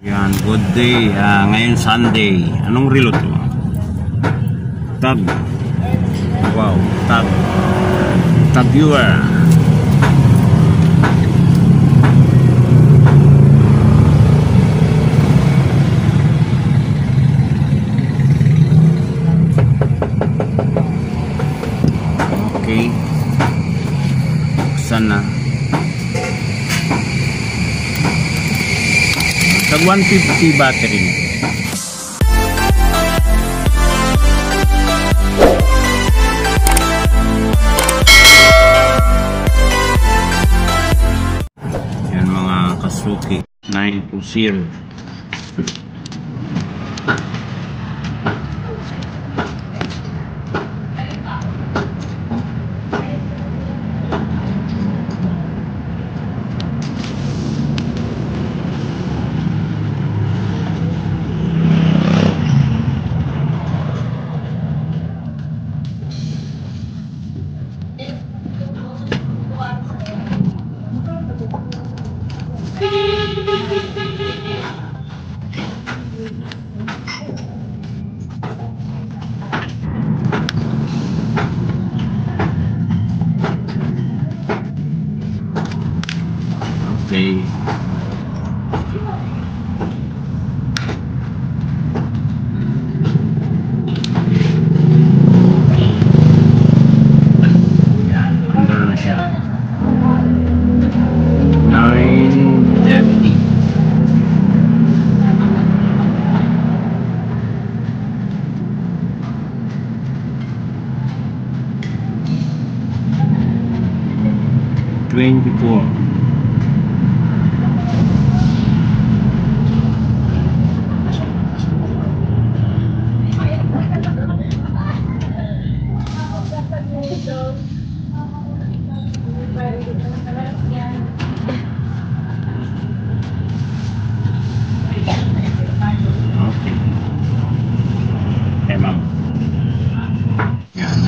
Yan, good day. Ngayon Sunday. Anong relo to? Tag. Wow, tag. Tag viewer. Okay. Sana. Tag 150 battery. Yan mga Kasuki 920. Okay. Yan, under na siya. 9:30.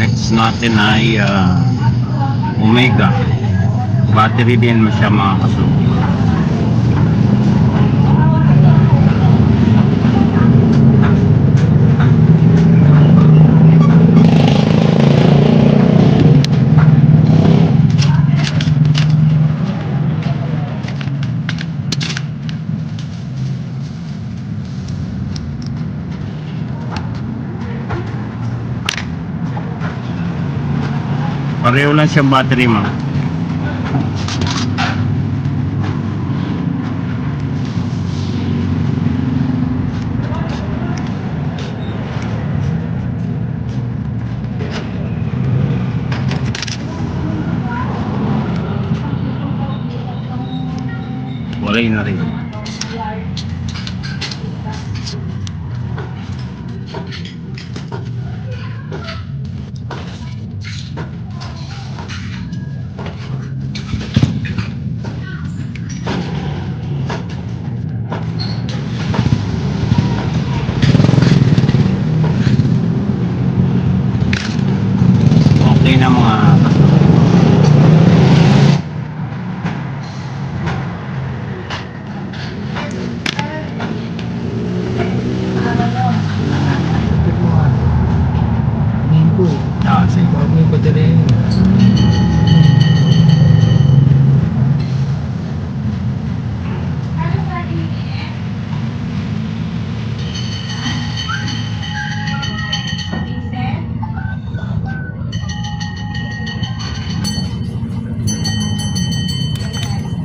Next natin ay Omega. Battery din siya mga Kasuki. Pareho lang siyang battery mo. Walay na rin. Na mga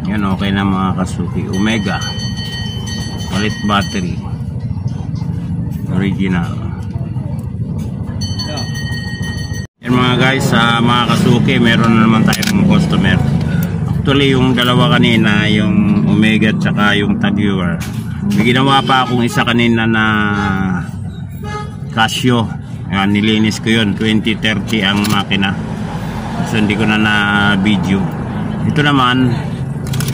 yan, okay na mga Kasuki. Omega palit battery original. Yan mga guys, mga Kasuki, meron na naman tayong customer. Actually yung dalawa kanina, yung Omega at saka yung Tag viewer, may ginawa pa akong isa kanina na Casio. Yan, nilinis ko yun. 2030 ang makina, so hindi ko na video. Ito naman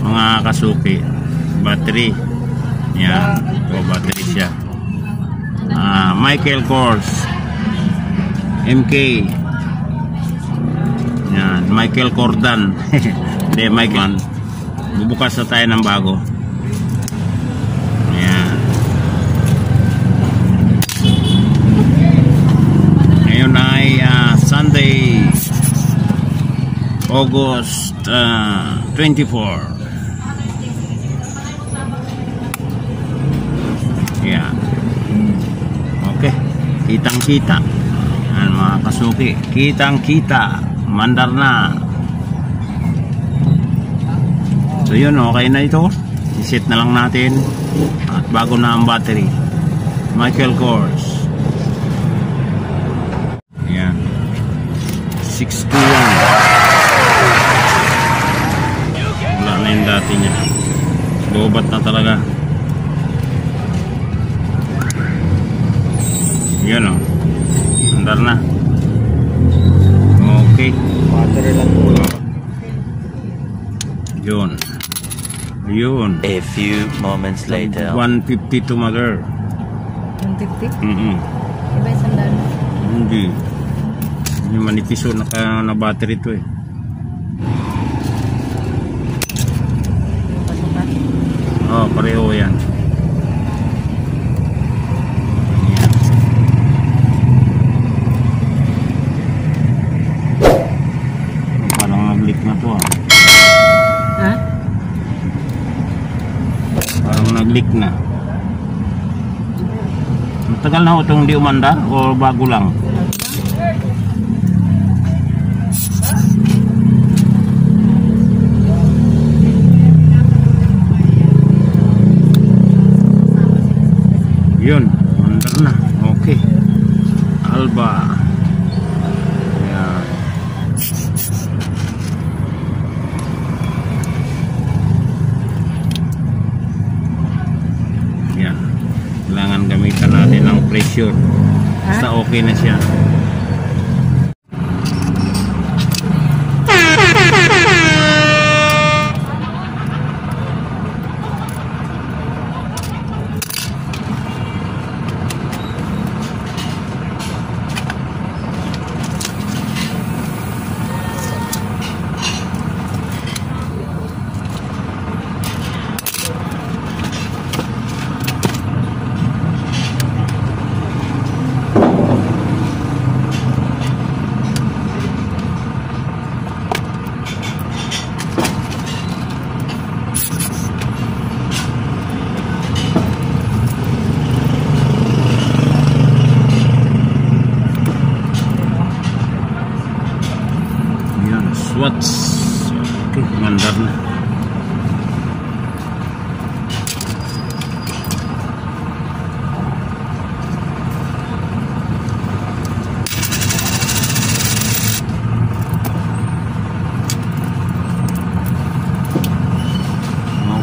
mga Kasuki, battery. Yan, ito battery siya. Michael Kors MK. Yan, Michael Cordan. Hindi, Michael. Bubukas na tayo ng bago. Yan. August 24. Yan. Okay. Kitang-kita. Yan mga kasuki. Kitang-kita. Mandar na. So yun, okay na ito. I-set na lang natin. At bago na ang battery. Michael Kors. Yan. 621. Wala na yung dati niya. Lobat na talaga. Yan o. Andar na. Okay. Battery lang po. Yun. Yun. A few moments later. 152 mother. 150? Iba isang daan. Hindi. Yung manipiso na battery to eh. Pasukan. Oh, pareho yan. Parang nag-leak na to ah. Ha? Parang nag-leak na. Matagal na itong hindi umandar o bago lang? Yun, umandar na. Okay. Alba. Yan. Yan. Kailangan gamitan natin ng pressure. Basta okay na siya. Swatch. Okay, mandar na.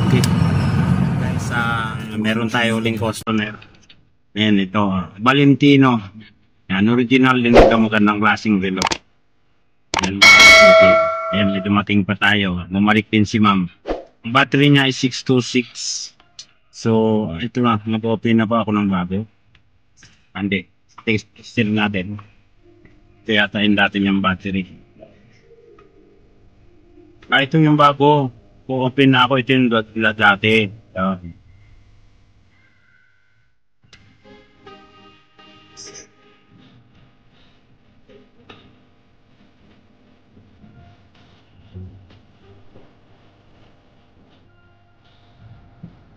Okay. Guys, meron tayo uling customer. Ayan, ito. Valentino. Yan, original din ito. Magandang klaseng relo. Yan, okay. Ayan, may dumating pa tayo. Bumalik din si ma'am. Ang battery niya ay 626. So, ito na. Nag-open na pa ako ng bago. Hindi. Still natin. Ito yata yung dati niyang battery. Ito yung bago. Kung open na ako, ito yung dati.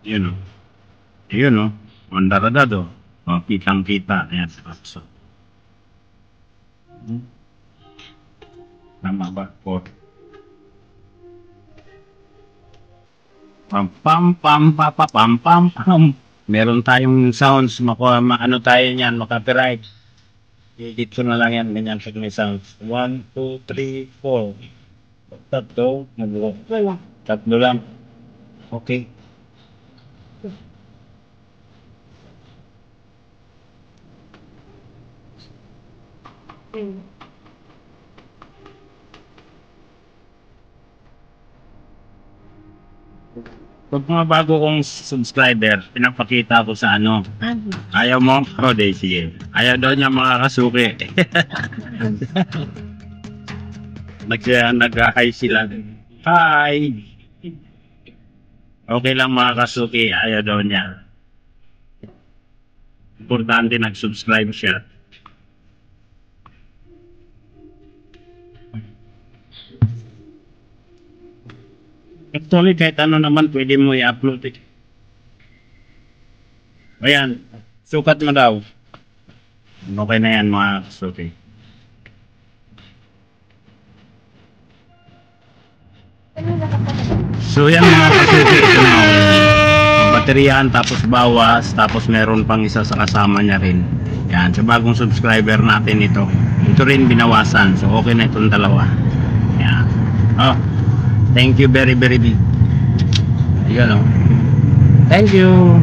Yun o. Yun o. Mandaradad o. O, kitang-kita. Ayan. So. Tama ba? O. Pam pam pam pam pam pam pam. Meron tayong sounds. Ano tayo niyan. Makapiright. I-edit ko na lang yan. Ganyan pag may sounds. 1, 2, 3, 4. Tatlo. Tatlo lang. Okay. Pag mga bago kong subscriber, pinapakita ko sa ano. Ayaw mo? O, di, sige. Ayaw daw niya mga kasuki. Nag-hi sila. Hi! Okay lang mga kasuki, ayaw daw niya. Importante nag-subscribe siya. Actually, kahit ano naman, pwede mo i-upload eh. Ayan, sukat mo daw. Okay na yan mga kasuki. So yan mga kasuki, ito na. Bateryahan tapos bawas, tapos meron pang isa sa kasama niya rin. Yan, sa bagong subscriber natin ito. Ito rin binawasan, so okay na itong dalawa. Yan. Oh, thank you very very big. Yan oh. Thank you.